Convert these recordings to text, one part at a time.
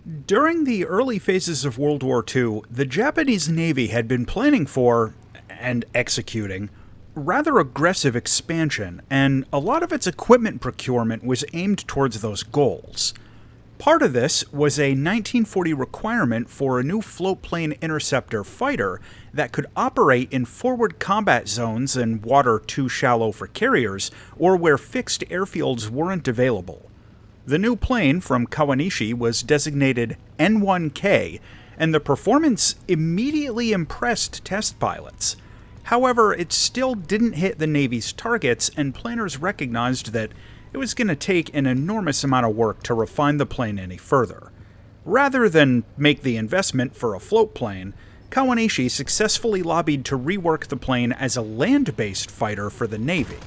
During the early phases of World War II, the Japanese Navy had been planning for, and executing, rather aggressive expansion, and a lot of its equipment procurement was aimed towards those goals. Part of this was a 1940 requirement for a new floatplane interceptor fighter that could operate in forward combat zones in water too shallow for carriers or where fixed airfields weren't available. The new plane from Kawanishi was designated N1K, and the performance immediately impressed test pilots. However, it still didn't hit the Navy's targets, and planners recognized that it was going to take an enormous amount of work to refine the plane any further. Rather than make the investment for a float plane, Kawanishi successfully lobbied to rework the plane as a land-based fighter for the Navy.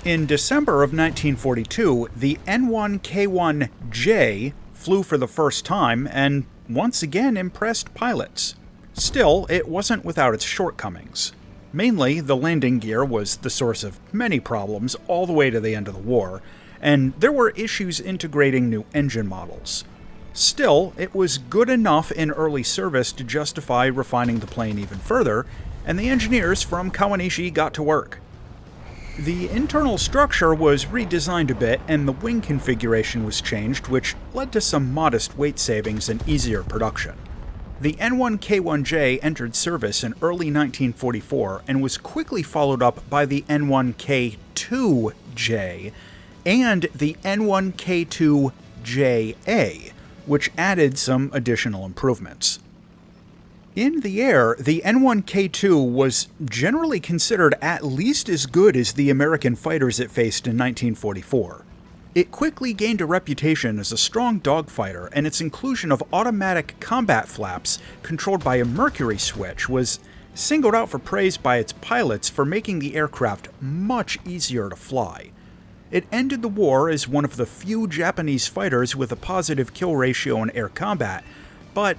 In December of 1942, the N1K2 flew for the first time and once again impressed pilots. Still, it wasn't without its shortcomings. Mainly, the landing gear was the source of many problems all the way to the end of the war, and there were issues integrating new engine models. Still, it was good enough in early service to justify refining the plane even further, and the engineers from Kawanishi got to work. The internal structure was redesigned a bit, and the wing configuration was changed, which led to some modest weight savings and easier production. The N1K1J entered service in early 1944 and was quickly followed up by the N1K2J and the N1K2JA, which added some additional improvements. In the air, the N1K2 was generally considered at least as good as the American fighters it faced in 1944. It quickly gained a reputation as a strong dogfighter, and its inclusion of automatic combat flaps controlled by a mercury switch was singled out for praise by its pilots for making the aircraft much easier to fly. It ended the war as one of the few Japanese fighters with a positive kill ratio in air combat, but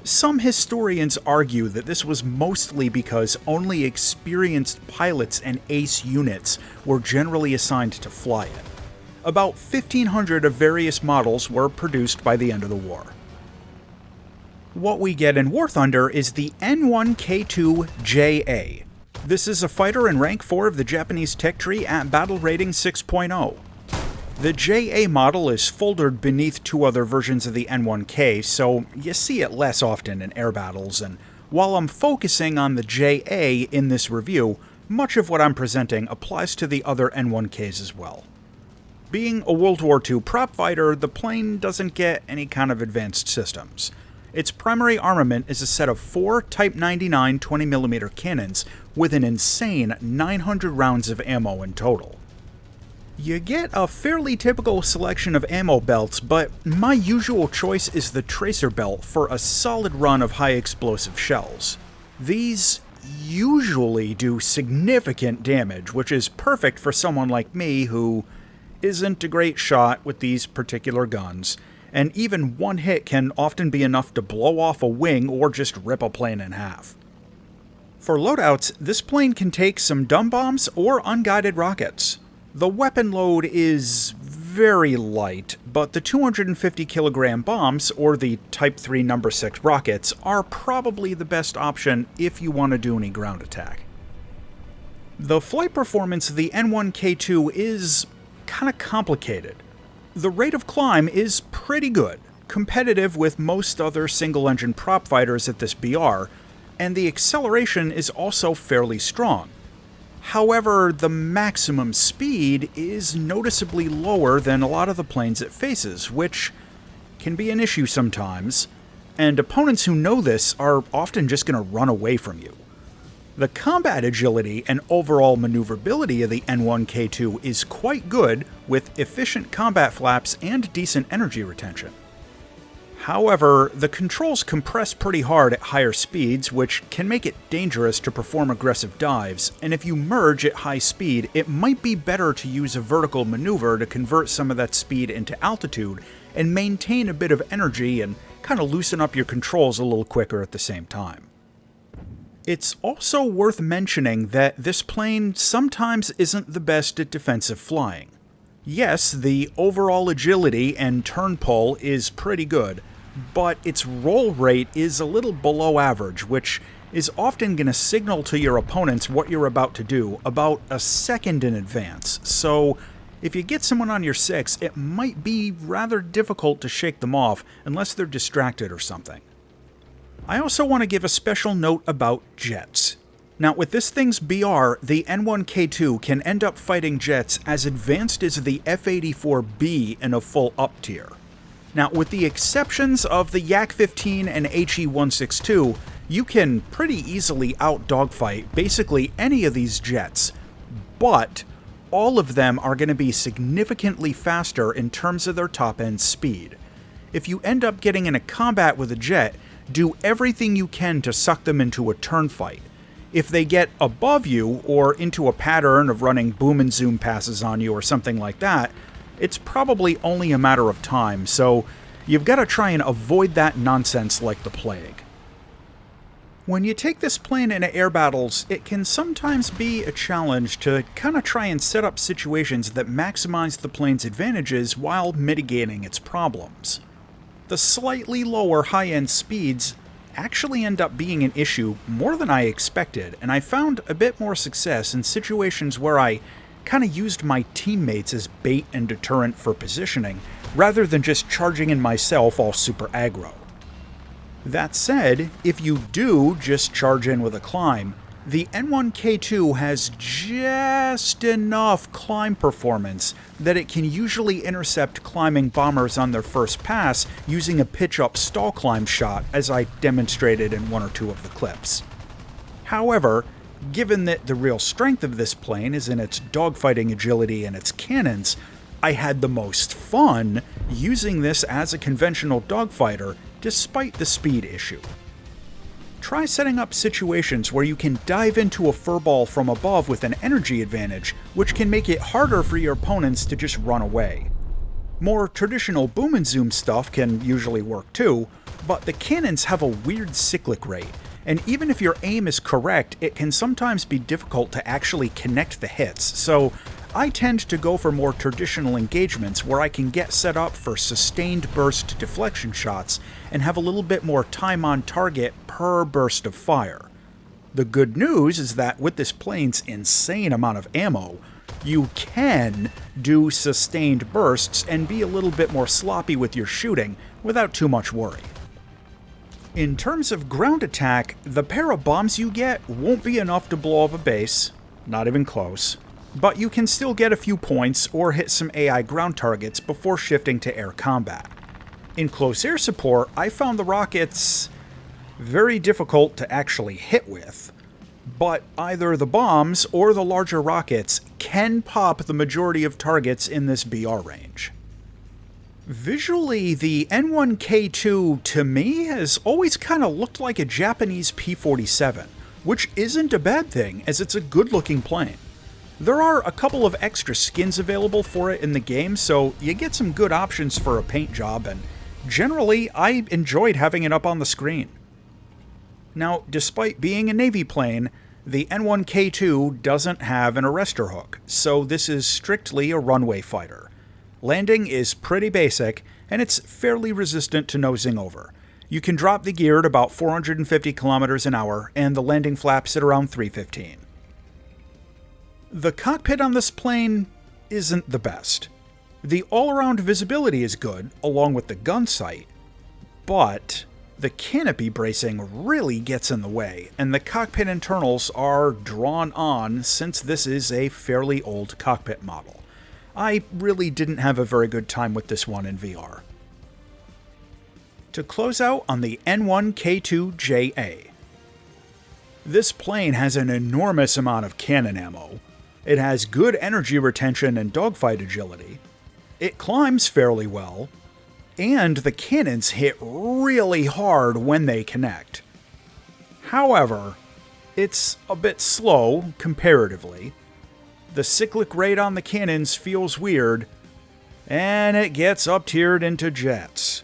some historians argue that this was mostly because only experienced pilots and ace units were generally assigned to fly it. About 1,500 of various models were produced by the end of the war. What we get in War Thunder is the N1K2JA. This is a fighter in rank 4 of the Japanese tech tree at battle rating 6.0. The JA model is folded beneath two other versions of the N1K, so you see it less often in air battles, and while I'm focusing on the JA in this review, much of what I'm presenting applies to the other N1Ks as well. Being a World War II prop fighter, the plane doesn't get any kind of advanced systems. Its primary armament is a set of 4 Type 99 20mm cannons with an insane 900 rounds of ammo in total. You get a fairly typical selection of ammo belts, but my usual choice is the tracer belt for a solid run of high explosive shells. These usually do significant damage, which is perfect for someone like me who isn't a great shot with these particular guns, and even one hit can often be enough to blow off a wing or just rip a plane in half. For loadouts, this plane can take some dumb bombs or unguided rockets. The weapon load is very light, but the 250 kilogram bombs, or the Type 3 No. 6 rockets, are probably the best option if you want to do any ground attack. The flight performance of the N1K2 is kind of complicated. The rate of climb is pretty good, competitive with most other single-engine prop fighters at this BR, and the acceleration is also fairly strong. However, the maximum speed is noticeably lower than a lot of the planes it faces, which can be an issue sometimes, and opponents who know this are often just going to run away from you. The combat agility and overall maneuverability of the N1K2 is quite good, with efficient combat flaps and decent energy retention. However, the controls compress pretty hard at higher speeds, which can make it dangerous to perform aggressive dives, and if you merge at high speed, it might be better to use a vertical maneuver to convert some of that speed into altitude and maintain a bit of energy and kind of loosen up your controls a little quicker at the same time. It's also worth mentioning that this plane sometimes isn't the best at defensive flying. Yes, the overall agility and turn pull is pretty good, but its roll rate is a little below average, which is often going to signal to your opponents what you're about to do about a second in advance. So if you get someone on your 6, it might be rather difficult to shake them off unless they're distracted or something. I also want to give a special note about jets. Now, with this thing's BR, the N1K2 can end up fighting jets as advanced as the F-84B in a full up tier. Now, with the exceptions of the Yak-15 and HE-162, you can pretty easily out-dogfight basically any of these jets, but all of them are going to be significantly faster in terms of their top-end speed. If you end up getting in a combat with a jet, do everything you can to suck them into a turn fight. If they get above you or into a pattern of running boom and zoom passes on you or something like that, it's probably only a matter of time, so you've got to try and avoid that nonsense like the plague. When you take this plane into air battles, it can sometimes be a challenge to kind of try and set up situations that maximize the plane's advantages while mitigating its problems. The slightly lower high-end speeds actually end up being an issue more than I expected, and I found a bit more success in situations where I kind of used my teammates as bait and deterrent for positioning, rather than just charging in myself all super aggro. That said, if you do just charge in with a climb, the N1K2 has just enough climb performance that it can usually intercept climbing bombers on their first pass using a pitch-up stall climb shot, as I demonstrated in one or two of the clips. However, given that the real strength of this plane is in its dogfighting agility and its cannons, I had the most fun using this as a conventional dogfighter despite the speed issue. Try setting up situations where you can dive into a furball from above with an energy advantage, which can make it harder for your opponents to just run away. More traditional boom and zoom stuff can usually work too, but the cannons have a weird cyclic rate, and even if your aim is correct, it can sometimes be difficult to actually connect the hits, so I tend to go for more traditional engagements where I can get set up for sustained burst deflection shots and have a little bit more time on target per burst of fire. The good news is that with this plane's insane amount of ammo, you can do sustained bursts and be a little bit more sloppy with your shooting without too much worry. In terms of ground attack, the pair of bombs you get won't be enough to blow up a base, not even close, but you can still get a few points or hit some AI ground targets before shifting to air combat. In close air support, I found the rockets very difficult to actually hit with, but either the bombs or the larger rockets can pop the majority of targets in this BR range. Visually, the N1K2 to me has always kind of looked like a Japanese P-47, which isn't a bad thing as it's a good-looking plane. There are a couple of extra skins available for it in the game, so you get some good options for a paint job, and generally, I enjoyed having it up on the screen. Now, despite being a Navy plane, the N1K2 doesn't have an arrestor hook, so this is strictly a runway fighter. Landing is pretty basic, and it's fairly resistant to nosing over. You can drop the gear at about 450 kilometers an hour, and the landing flaps at around 315. The cockpit on this plane isn't the best. The all-around visibility is good, along with the gun sight, but the canopy bracing really gets in the way, and the cockpit internals are drawn on since this is a fairly old cockpit model. I really didn't have a very good time with this one in VR. To close out on the N1K2JA. This plane has an enormous amount of cannon ammo. It has good energy retention and dogfight agility. It climbs fairly well, and the cannons hit really hard when they connect. However, it's a bit slow comparatively. The cyclic rate on the cannons feels weird, and it gets up-tiered into jets.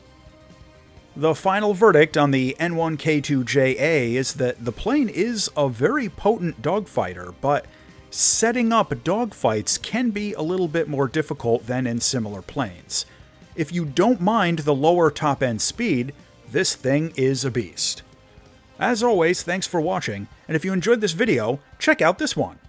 The final verdict on the N1K2JA is that the plane is a very potent dogfighter, but setting up dogfights can be a little bit more difficult than in similar planes. if you don't mind the lower top-end speed, this thing is a beast. As always, thanks for watching, and if you enjoyed this video, check out this one.